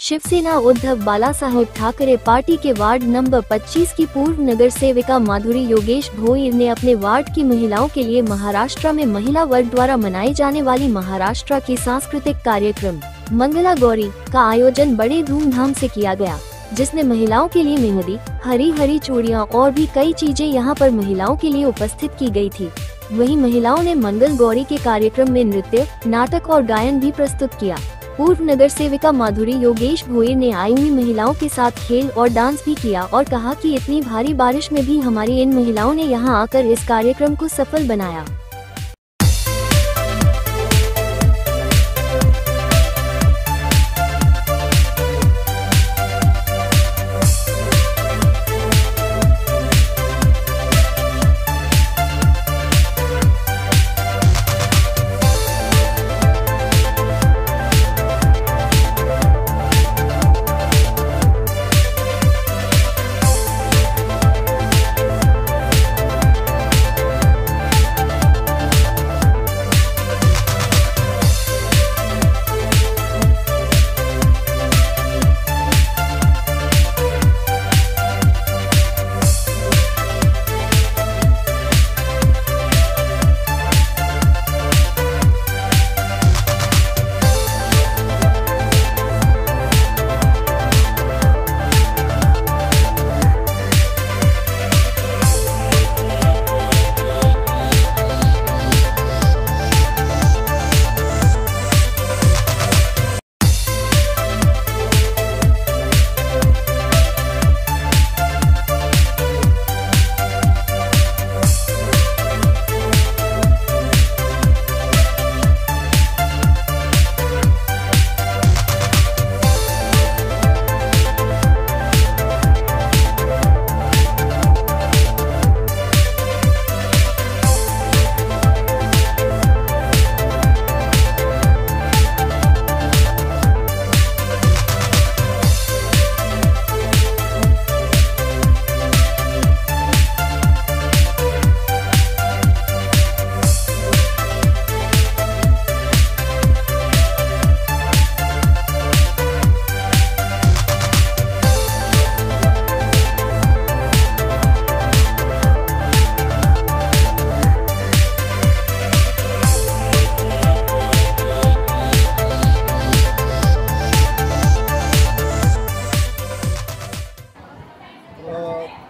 Shiv Sena Uddhav Balasaheb Thackeray party के ward number 25 की पूर्व नगर सेविका माधुरी योगेश भोईर ने अपने वार्ड की महिलाओं के लिए महाराष्ट्र में महिला वर्ग द्वारा मनाई जाने वाली महाराष्ट्र की सांस्कृतिक कार्यक्रम मंगला गौरी का आयोजन बड़े धूमधाम से किया गया, जिसने महिलाओं के लिए मेहंदी, हरी हरी चूड़ियां और भी कई चीजें यहां पर महिलाओं के लिए उपस्थित की गई थी। वहीं महिलाओं ने मंगल गौरी के कार्यक्रम में नृत्य, नाटक और गायन भी प्रस्तुत किया। पूर्व नगर सेविका माधुरी योगेश भोईर ने आई हुई महिलाओं के साथ खेल और डांस भी किया और कहा कि इतनी भारी बारिश में भी हमारी इन महिलाओं ने यहां आकर इस कार्यक्रम को सफल बनाया।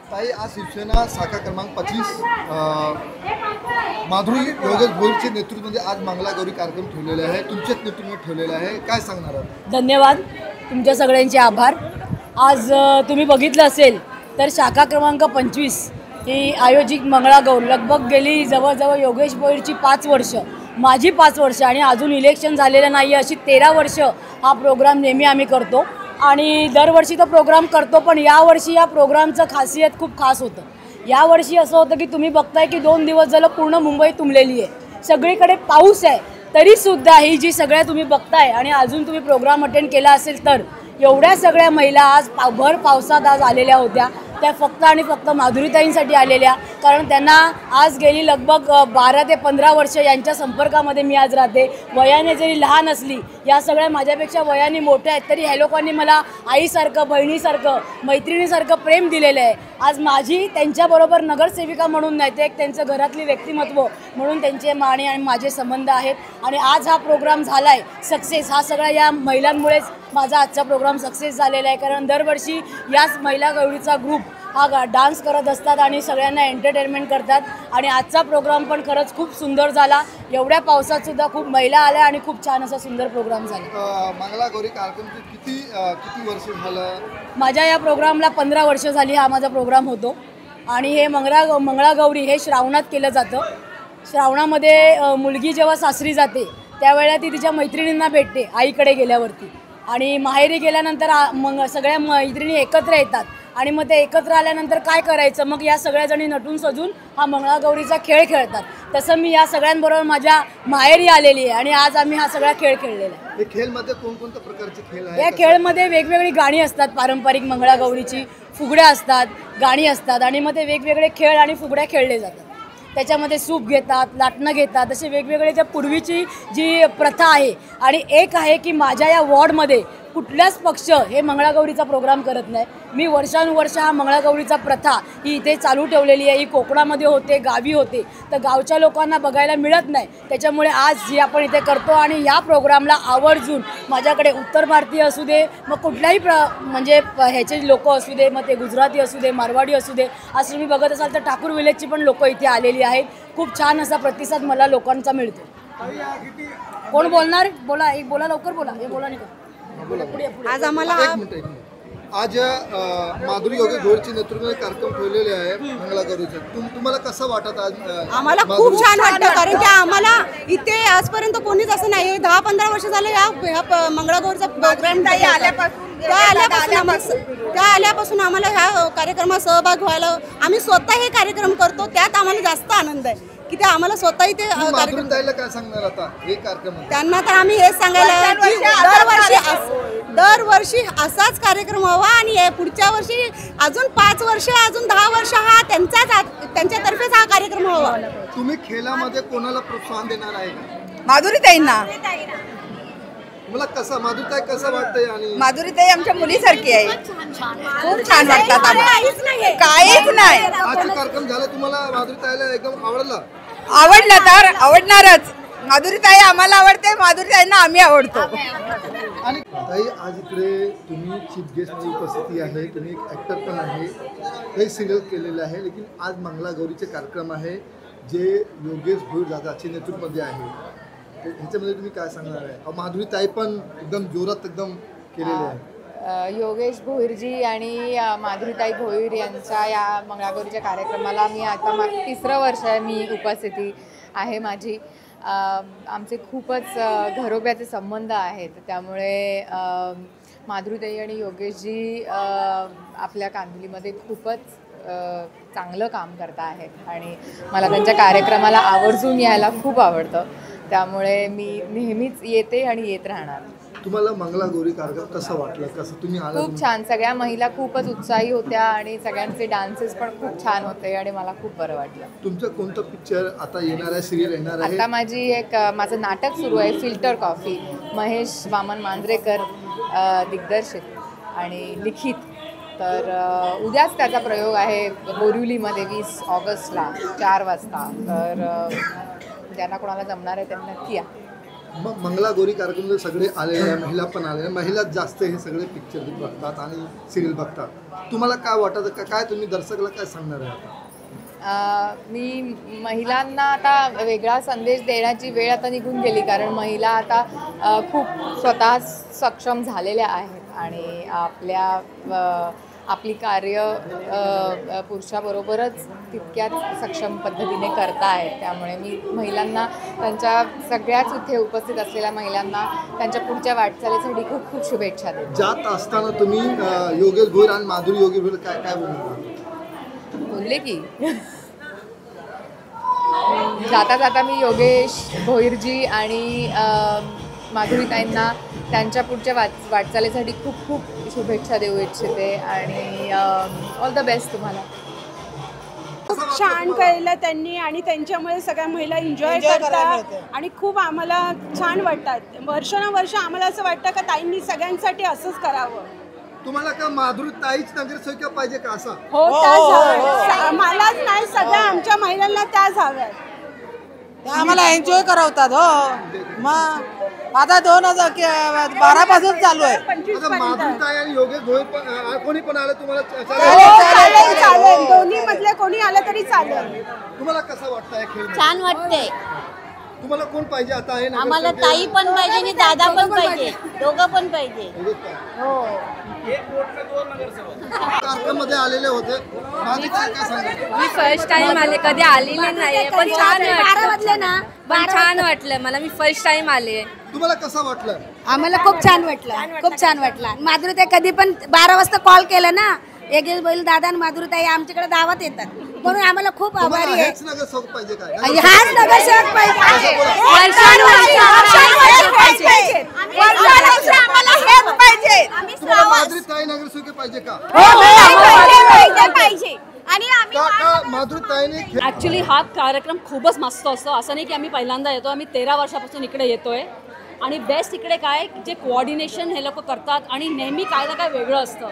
ताई, आज शिवसेना शाखा क्रमांक 25 माधुरी योगेश भोईरच्या नेतृत्वामध्ये आज मंगला गौरी कार्यक्रम ठेवलेला आहे, तुमच्याच नेतृत्वात ठेवलेला आहे, काय सांगणार आहात? धन्यवाद, तुमच्या सगळ्यांचे आभार। आज तुम्ही बघितलं असेल तर शाखा क्रमांक 25 ही आयोजित मंगला गौर लगभग गेली जवळजवळ योगेश भोईरची 5 वर्ष, माझी 5 वर्ष आणि अजून इलेक्शन झालेलं नाही अशी 13 वर्ष हा प्रोग्राम नेहमी आम्ही करतो आणि दरवर्षी तो प्रोग्राम करतो। पण यावर्षी या प्रोग्रामचं खासियत खूप खास होतं। यावर्षी असं होतं की तुम्ही बघताय की 2 दिवस झालं पूर्ण मुंबई तुंबलेली आहे, सगळीकडे पाऊस आहे, तरीसुद्धा ही जी सगळ्या तुम्ही बघताय आणि अजून तुम्ही प्रोग्राम अटेंड केला असेल तर एवढ्या सगळ्या महिला आज भर पावसात आज आलेल्या होत्या। त्या फक्त आणि फक्त माधुरीताईंसाठी आलेल्या, कारण त्यांना आज गेली लगभग 12 ते 15 वर्ष यांच्या संपर्कामध्ये मी आज राहते। वयाने जरी लहान असली, या सगळ्या माझ्यापेक्षा वयाने मोठ्या आहेत, तरी ह्या लोकांनी मला आईसारखं, बहिणीसारखं, मैत्रिणीसारखं प्रेम दिलेलं आहे। आज माझी त्यांच्याबरोबर नगरसेविका म्हणून नाही, ते एक त्यांचं घरातली व्यक्तिमत्व म्हणून त्यांचे माने आणि माझे संबंध आहेत। आणि आज हा प्रोग्राम झाला आहे सक्सेस, हा सगळा या महिलांमुळेच माझा आजचा प्रोग्राम सक्सेस झालेला आहे। कारण दरवर्षी याच महिला गौरीचा ग्रुप हा डान्स करत असतात आणि सगळ्यांना एंटरटेनमेंट करतात आणि आजचा प्रोग्राम पण खरंच खूप सुंदर झाला। एवढ्या पावसात सुद्धा खूप महिला आल्या आणि खूप छान असा सुंदर प्रोग्राम झाला। मंगला गौरी कार्यक्रम किती वर्ष झालं? माझ्या या प्रोग्रामला 15 वर्ष झाली हा माझा प्रोग्राम होतो आणि हे मंगळा गौरी हे श्रावणात केलं जातं। श्रावणामध्ये मुलगी जेव्हा सासरी जाते त्यावेळेला ती तिच्या मैत्रिणींना भेटते आईकडे गेल्यावरती आणि माहेरी गेल्यानंतर मग सगळ्या मैत्रिणी एकत्र येतात आणि मग ते एकत्र आल्यानंतर काय करायचं, मग या सगळ्या जणी नटून सजून हा मंगळागौरीचा खेळ खेळतात। तसं मी या सगळ्यांबरोबर माझ्या माहेरी आलेली आहे आणि आज आम्ही हा सगळा खेळ खेळलेला आहे। या खेळमध्ये कोणकोणत्या प्रकारचे खेळ आहेत? या खेळमध्ये वेगवेगळी गाणी असतात, पारंपरिक मंगळागौरीची फुगड्या असतात, गाणी असतात आणि मग ते वेगवेगळे खेळ आणि फुगड्या खेळले जातात। त्याच्यामध्ये सूप घेतात, लाटणं घेतात, असे वेगवेगळे ज्या पूर्वीची जी प्रथा आहे। आणि एक आहे की माझ्या या वॉर्डमध्ये कुठल्याच पक्ष हे मंगळागौरीचा प्रोग्राम करत नाही. मी वर्षानुवर्ष हा मंगळागौरीचा प्रथा ही इथे चालू ठेवलेली आहे. ही कोकणामध्ये होते, गावी होते, तर गावच्या लोकांना बघायला मिळत नाही. त्याच्यामुळे आज जी आपण इथे करतो आणि या प्रोग्रामला आवर्जून माझ्याकडे उत्तर भारतीय असू दे, मग कुठल्याही म्हणजे ह्याचे लोक असू दे, मग ते गुजराती असू दे, मारवाडी असू दे, असं तुम्ही बघत असाल तर ठाकूर विलेजची पण लोक इथे आलेली आहेत. खूप छान असा प्रतिसाद मला लोकांचा मिळतो. कोण बोलणार? बोला, एक बोला, लवकर बोला. हे बोला नाही का? आज आम्हाला आज माधुरी योगेश भोईरच्या नेतृत्वाने कार्यक्रम ठेवलेले आहे मंगळागौरीचे. तुम्हाला कसं वाटत आज? आम्हाला खूप छान वाटतं, कारण की आम्हाला इथे आजपर्यंत कोणीच असं नाही. 10-15 वर्ष झाले या मंगळागौरीचा प्रोग्राम त्या आल्यापासून आम्हाला ह्या कार्यक्रमात सहभाग व्हायला, आम्ही स्वतः हे कार्यक्रम करतो, त्यात आम्हाला जास्त आनंद आहे की ते आम्हाला स्वतःही ते कार्यक्रम. काय सांगणार आता हे कार्यक्रम? त्यांना तर आम्ही हेच सांगायला की दरवर्षी असाच कार्यक्रम व्हावा आणि पुढच्या वर्षी अजून 5 वर्ष, अजून 10 वर्ष हा त्यांच्यातर्फेच हा कार्यक्रम व्हावा. तुम्ही खेळामध्ये कोणाला प्रोत्साहन देणार आहे का? माधुरीताईंना. मला कसं माधुरीताई कसं वाटतंय? आणि माधुरीताई आमच्या मुलीसारखी आहे, खूप छान वाटतात आम्हाला. काहीच नाही. आजचा कार्यक्रम झाला, तुम्हाला माधुरीताईला एकदम आवडला? आवडला तर आवडणारच. माधुरीताई आम्हाला आवडते, माधुरीताईंना आम्ही आवडतो. आणि ताई, आज इकडे तुम्ही चीफ गेस्टची उपस्थिती आहे, तुम्ही एक ॲक्टर पण आहे, काही सिरियल केलेलं आहे, लेकिन आज मंगळागौरीचे कार्यक्रम आहे जे योगेश भोईर दादाच्या नेतृत्वामध्ये आहे. ह्याच्यामध्ये तुम्ही काय सांगणार आहे? माधुरीताई पण एकदम जोरात एकदम केलेले आहे. योगेश भोईरजी आणि माधुरीताई भोईर यांच्या या मंगळागौरीच्या कार्यक्रमाला मी आता 3रं वर्ष आहे मी उपस्थिती आहे माझी. आमचे खूपच घरोब्याचे संबंध आहेत, त्यामुळे माधुरीताई आणि योगेशजी आपल्या कांदिवलीमध्ये खूपच चांगलं काम करत आहेत आणि मला त्यांच्या कार्यक्रमाला आवर्जून यायला खूप आवडतं. त्यामुळे मी नेहमीच येते आणि येत राहणार. तुम्हाला मंगळागौरी कार्यक्रम कसा वाटला? कसं तुम्ही आला? खूप छान. सगळ्या महिला खूपच उत्साही होत्या आणि सगळ्यांचे डान्सेस पण खूप छान होते आणि मला खूप बरं वाटलं. तुमचं कोणतं पिक्चर आता येणार आहे, सिरियल येणार आहे? आता माझं नाटक सुरू आहे, फिल्टर कॉफी. महेश वामन मांजरेकर दिग्दर्शित आणि लिखित. तर उद्याच त्याचा प्रयोग आहे बोरिवलीमध्ये 20 ऑगस्टला 4 वाजता. तर ज्यांना कोणाला जमणार आहे त्यांना नक्की या. मग मंगळागौरी कार्यक्रमामध्ये सगळे आलेले आहे, महिला पण आलेल्या, महिलाच जास्त हे सगळे पिक्चर बघतात आणि सिरियल बघतात. तुम्हाला काय वाटतं? काय तुम्ही दर्शकाला काय सांगणार आहे? मी महिलांना आता वेगळा संदेश देण्याची वेळ आता निघून गेली, कारण महिला आता खूप स्वतः सक्षम झालेल्या आहेत आणि आपली कार्य पुरुषाबरोबरच तितक्याच सक्षम पद्धतीने करता आहेत. त्यामुळे मी महिलांना, त्यांच्या सगळ्याच इथे उपस्थित असलेल्या महिलांना त्यांच्या पुढच्या वाटचालीसाठी खूप खूप शुभेच्छा देते. जात असताना तुम्ही योगेश भोईर आणि माधुरी योगेश भोईर काय काय बोलले की जाता जाता मी योगेश भोईरजी आणि माधुरीताईंना त्यांच्या पुढच्या वाटचालीसाठी खूप खूप शुभेच्छा देऊ इच्छिते आणि ऑल द बेस्ट तुम्हाला. खूप छान केलं त्यांनी आणि त्यांच्यामुळे सगळ्या महिला एन्जॉय करतात आणि खूप आम्हाला छान वाटतात. वर्षानुवर्ष आम्हाला असं वाटतं का ताईंनी सगळ्यांसाठी असंच करावं. तुम्हाला का माधुरीताईच नगरसेविका पाहिजे का असं? हो, त्याच मलाच नाही, सगळ्या आमच्या महिलांना त्याच हव्यात. आम्हाला एन्जॉय करवतात. हो, मग आता 2012 पासून चालू आहे. माधुरीताई आणि योगेश भोईर कोणी पण आलं तुम्हाला चालेल, दोन्ही मधले कोणी आलं तरी चालेल. तुम्हाला कसं वाटतंय खेळ? छान वाटते. तुम्हाला कोण पाहिजे आता? आहे आम्हाला ताई पण पाहिजे आणि दादा पण पाहिजे, दोघं पण पाहिजे. हो, कार्यक्रमामध्ये आलेले होते. मी फर्स्ट टाइम आले, कधी आलेले नाही, पण छान वाटलं ना, पण छान वाटलं मला. मी फर्स्ट टाइम आले. तुम्हाला कसं वाटलं? आम्हाला खूप छान वाटलं, खूप छान वाटलं. माधुरीताई कधी पण 12 वाजता कॉल केला ना, योगेश भोईर दादा आणि माधुरीताई आमच्याकडे दावत येतात, म्हणून आम्हाला खूप आभारी आहे. हेच नगरसेवक पाहिजे काय? हाच नगरसेवक पाहिजे. माधुरीताई नगरसेवक पाहिजे का? माधुरीताईने ॲक्च्युली हा कार्यक्रम खूपच मस्त असतो. असं नाही की आम्ही पहिल्यांदा येतो, आम्ही 13 वर्षापासून इकडे येतोय आणि बेस्ट इकडे काय जे कोऑर्डिनेशन हे लोक करतात आणि नेहमी काय ना काय वेगळं असतं.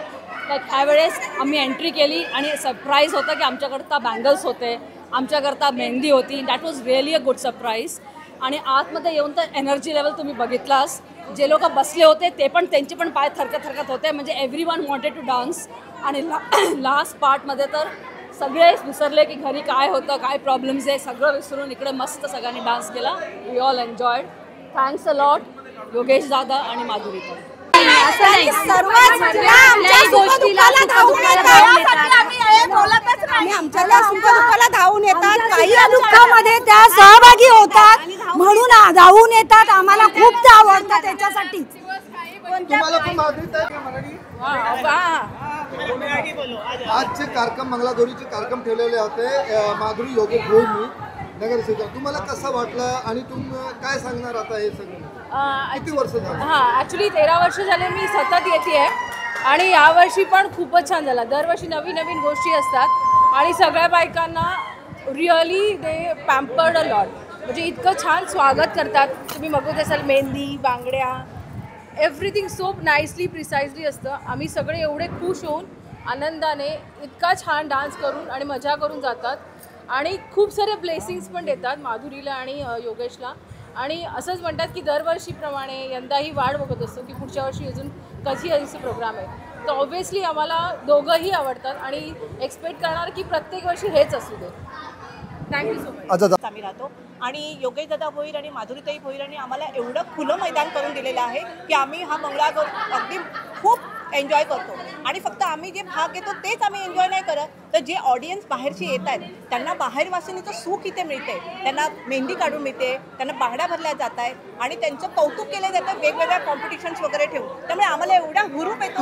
लाईक ह्यावेळेस आम्ही एंट्री केली आणि सरप्राईज होतं की आमच्याकरता बँगल्स होते, आमच्याकरता मेहंदी होती. That was really a good surprise. आणि आतमध्ये येऊन तर एनर्जी लेवल तुम्ही बघितलास. जे लोक बसले होते ते पण त्यांचे पण पाय थरकत होते, म्हणजे एव्हरीवन वॉन्टेड टू डान्स. आणि लास्ट पार्टमध्ये तर सगळेच विसरले की घरी काय होतं, काय प्रॉब्लेम्स आहे, सगळं विसरून इकडे मस्त सगळ्यांनी डान्स केला. We all enjoyed. Thanks a lot Yogesh दादा आणि माधुरी ताई. धावून येतात, काही दुःखामध्ये त्या सहभागी होतात म्हणून धावून येतात. आम्हाला खूप आवडतं त्याच्यासाठी. तुम्हाला पण माधुरी आजचे कार्यक्रम मंगळागौरीचे कार्यक्रम ठेवलेले होते. माधुरी योगेश भोईर नगरसेविका, तुम्हाला कसं वाटलं आणि तुम्ही काय सांगणार आता हे सगळं? किती वर्ष झालं? हां, ॲक्च्युली 13 वर्ष झाले मी सतत येते आहे आणि यावर्षी पण खूपच छान झाला. दरवर्षी नवीन नवीन गोष्टी असतात आणि सगळ्या बायकांना really they pampered a lot. म्हणजे इतकं छान स्वागत करतात. तुम्ही बघत असाल मेहंदी, बांगड्या, एव्हरीथिंग सो नाईसली प्रिसाइजली असतं. आम्ही सगळे एवढे खुश होऊन आनंदाने इतका छान डान्स करून आणि मजा करून जातात आणि खूप सारे ब्लेसिंग्स पण देतात माधुरीला आणि योगेशला. आणि असंच म्हणतात की दरवर्षीप्रमाणे यंदाही वाढ बघत असतो की पुढच्या वर्षी अजून कधी असे प्रोग्राम आहे. तर ऑब्व्हियसली आम्हाला दोघंही आवडतात आणि एक्सपेक्ट करणार की प्रत्येक वर्षी हेच असू दे. Thank you so much. आम्ही राहतो आणि योगेश दादा भोईर आणि माधुरीताई भोईरांनी आम्हाला एवढं खुलं मैदान करून दिलेलं आहे की आम्ही हा मंगळागौर अगदी खूप एन्जॉय करतो. आणि फक्त आम्ही जे भाग घेतो तेच आम्ही एन्जॉय नाही करत, तर जे ऑडियन्स बाहेरचे येत आहेत त्यांना बाहेर वासिनीचं सुख इथे मिळते. त्यांना मेहंदी काढून मिळते, त्यांना बांगड्या भरल्या जात आहेत आणि त्यांचं कौतुक केलं जातं वेगवेगळ्या कॉम्पिटिशन्स वगैरे ठेवून. त्यामुळे आम्हाला एवढा हुरूप येतो.